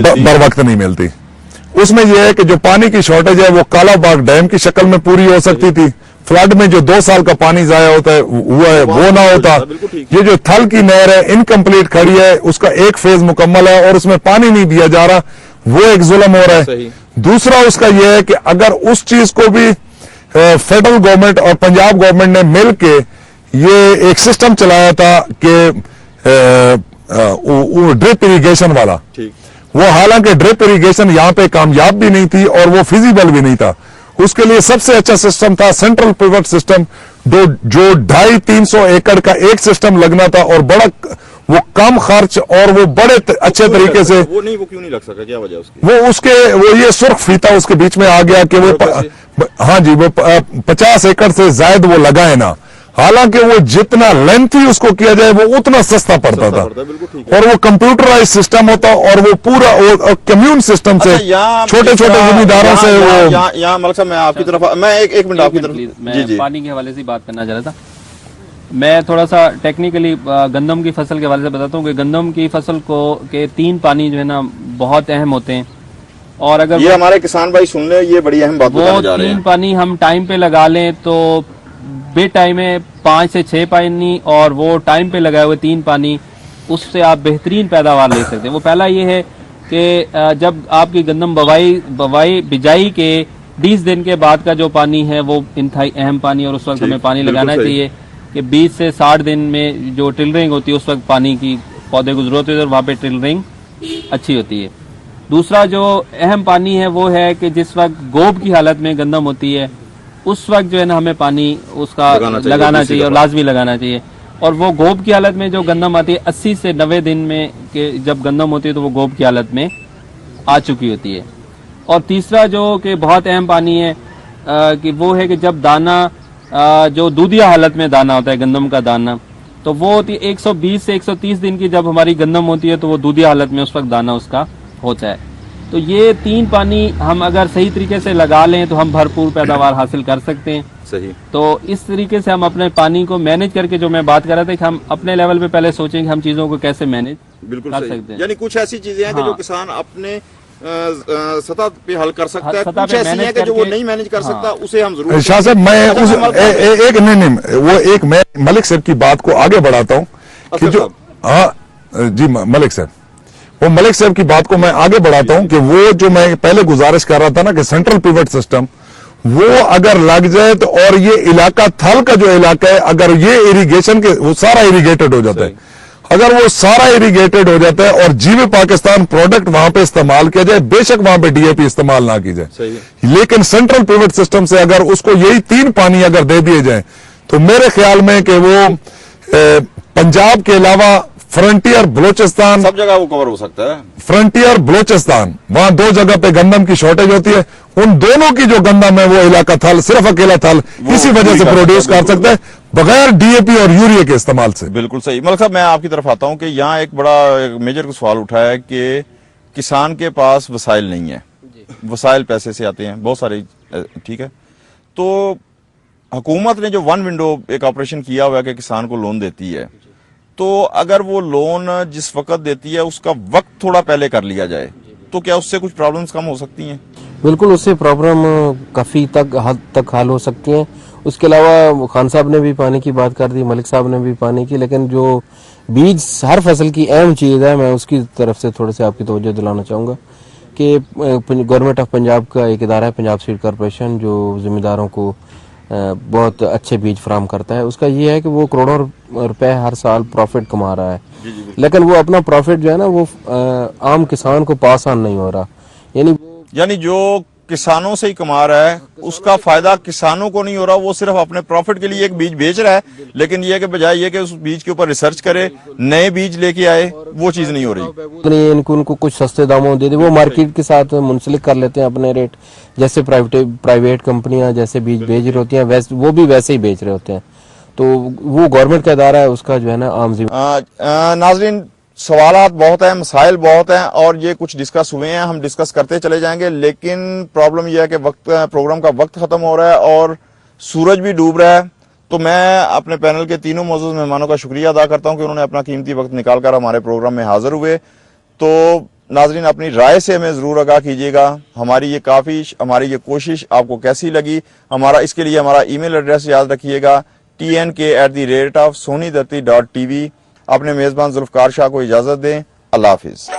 बर वक्त नहीं मिलती। उसमें यह है कि जो पानी की शॉर्टेज है वो कालाबाग डैम की शक्ल में पूरी हो सकती थी। फ्लड में जो 2 साल का पानी जाया होता है हुआ है वो ना होता। ये जो थल की नहर है इनकम्प्लीट खड़ी है, उसका एक फेज मुकम्मल है और उसमें पानी नहीं दिया जा रहा, वो एक जुल्म हो रहा है। दूसरा उसका यह है कि अगर उस चीज को भी फेडरल गवर्नमेंट और पंजाब गवर्नमेंट ने मिल के ये एक सिस्टम चलाया था कि ड्रिप इरिगेशन वाला, वो हालांकि ड्रिप इरिगेशन यहां पे कामयाब भी नहीं थी और वो फिजिबल भी नहीं था। उसके लिए सबसे अच्छा सिस्टम था सेंट्रल पिवट सिस्टम, जो 250-300 एकड़ का एक सिस्टम लगना था और बड़ा वो कम खर्च और वो बड़े अच्छे तरीके से। वो क्यों नहीं लग सका, क्या वजह उसकी? वो ये सुर्ख फीता उसके बीच में आ गया कि वो हाँ जी वो 50 एकड़ से ज्यादा वो लगाए ना, हालांकि वो जितना लेंथी उसको किया जाए वो उतना सस्ता पड़ता था और वो कंप्यूटराइज सिस्टम होता और वो पूरा कम्यून सिस्टम से छोटे छोटे जमींदारों से वो। यहाँ मलिक साहब मैं आपकी तरफ, मैं एक मिनट आपकी तरफ, मैं पानी के हवाले से बात करना चाह रहा था। मैं थोड़ा सा टेक्निकली गंदम की फसल के हवाले से बताता हूँ कि गंदम की फसल को के 3 पानी जो है ना बहुत अहम होते हैं और अगर ये हमारे किसान भाई सुन ले, ये बड़ी अहम बात बताने जा रहे हैं। 3 पानी हम टाइम पे लगा लें तो बे टाइम में 5 से 6 पानी और वो टाइम पे लगाए हुए 3 पानी, उससे आप बेहतरीन पैदावार ले सकते हैं। वो पहला ये है कि जब आपकी गंदम बिजाई के 20 दिन के बाद का जो पानी है वो इंतहाई अहम पानी और उस वक्त हमें पानी लगाना चाहिए कि 20 से 60 दिन में जो टिलरिंग होती है उस वक्त पानी की पौधे को जरूरत होती है और वहाँ पे टिलरिंग अच्छी होती है। दूसरा जो अहम पानी है वो है कि जिस वक्त गोब की हालत में गंदम होती है उस वक्त जो है ना हमें पानी उसका लगाना चाहिए और लाजमी लगाना चाहिए। और वो गोब की हालत में जो गंदम आती है 80 से 90 दिन में के जब गंदम होती है तो वो गोब की हालत में आ चुकी होती है। और तीसरा जो कि बहुत अहम पानी है कि वो है कि जब दाना जो दूधिया हालत में दाना होता है गंदम का दाना, तो वो होती है 120 से 130 दिन की जब हमारी गंदम होती है तो वो दूधिया हालत में उस वक्त दाना उसका होता है। तो ये 3 पानी हम अगर सही तरीके से लगा लें तो हम भरपूर पैदावार हासिल कर सकते हैं। सही। तो इस तरीके से हम अपने पानी को मैनेज करके, जो मैं बात कर रहा था कि हम अपने लेवल पे पहले सोचें कि हम चीजों को कैसे मैनेज कर सकते हैं। यानी कुछ ऐसी चीजें हैं कि जो किसान अपने सतह पे हल कर सकता है, कुछ ऐसी हैं कि जो वो नहीं मैनेज कर सकता, उसे हम जरूर। शाह साहब मैं वो एक मैं मलिक साहब की बात को आगे बढ़ाता हूँ कि जो जी मलिक साहब, वो मलिक साहब की बात को मैं आगे बढ़ाता हूं कि वो जो मैं पहले गुजारिश कर रहा था ना कि सेंट्रल पिवट सिस्टम वो अगर लग जाए तो, और ये इलाका थल का जो इलाका है अगर ये इरिगेशन के वो सारा इरिगेटेड हो जाता है, अगर वो सारा इरिगेटेड हो जाता है और जीवे पाकिस्तान प्रोडक्ट वहां पे इस्तेमाल किया जाए, बेशक वहां पे डीएपी इस्तेमाल ना की जाए, लेकिन सेंट्रल पिवट सिस्टम से अगर उसको यही 3 पानी अगर दे दिए जाए तो मेरे ख्याल में कि वो पंजाब के अलावा फ्रंटियर बलोचिस्तान सब जगह वो कवर हो सकता है। फ्रंटियर बलोचिस्तान वहां 2 जगह पे गंदम की शॉर्टेज होती है, उन दोनों की जो गंदम है वो इलाका थल, सिर्फ अकेला थल इसी वजह से प्रोड्यूस कर सकता है बगैर डीएपी और यूरिया के इस्तेमाल से। बिल्कुल सही। मलिक साहब मैं आपकी तरफ आता हूं कि यहाँ एक बड़ा मेजर सवाल उठा है कि किसान के पास वसाइल नहीं है, वसाइल पैसे से आते हैं बहुत सारे, ठीक है। तो हुकूमत ने जो 1 विंडो एक ऑपरेशन किया हुआ है कि किसान को लोन देती है, तो अगर वो लोन जिस वक्त देती है उसका वक्त थोड़ा पहले कर लिया जाए तो क्या उससे कुछ प्रॉब्लम्स कम हो सकती हैं? बिल्कुल, उससे प्रॉब्लम काफी हद तक हल हो सकती हैं। उसके अलावा खान साहब ने भी पानी की बात कर दी, मलिक साहब ने भी पानी की, लेकिन जो बीज हर फसल की अहम चीज है मैं उसकी तरफ से थोड़े से आपकी तवज्जो दिलाना चाहूंगा कि गवर्नमेंट ऑफ पंजाब का एक इदारा है पंजाब सीड कॉर्पोरेशन जो जिम्मेदारों को बहुत अच्छे बीज फराम करता है। उसका ये है कि वो करोड़ों रुपए हर साल प्रॉफिट कमा रहा है, लेकिन वो अपना प्रॉफिट जो है ना वो आम किसान को पास ऑन नहीं हो रहा। यानी जो किसानों से ही कमा रहा है उसका फायदा किसानों को नहीं हो रहा, वो सिर्फ अपने प्रॉफिट के लिए एक बीज बेच रहा है, लेकिन ये कि बजाय ये कि उस बीज के ऊपर रिसर्च करे, नए बीज लेके आए, वो चीज नहीं हो रही। उनको कुछ सस्ते दामों दे दे, वो मार्केट के साथ मुंसलिक कर लेते हैं अपने रेट, जैसे प्राइवेट कंपनियां जैसे बीज बेच रही होती हैं वो भी वैसे ही बेच रहे होते हैं। तो वो गवर्नमेंट का इदारा है, उसका जो है ना आम नाज़रीन सवालात बहुत हैं, मसाइल बहुत हैं और ये कुछ डिस्कस हुए हैं, हम डिस्कस करते चले जाएंगे, लेकिन प्रॉब्लम यह है कि प्रोग्राम का वक्त खत्म हो रहा है और सूरज भी डूब रहा है। तो मैं अपने पैनल के तीनों मौजूद मेहमानों का शुक्रिया अदा करता हूं कि उन्होंने अपना कीमती वक्त निकालकर हमारे प्रोग्राम में हाजिर हुए। तो नाजरीन अपनी राय से हमें जरूर आगाह कीजिएगा। हमारी ये कोशिश आपको कैसी लगी। इसके लिए हमारा ईमेल एड्रेस याद रखिएगा tnk@sonidati.tv। अपने मेजबान जुल्फकार शाह को इजाजत दें। अल्लाह हाफिज।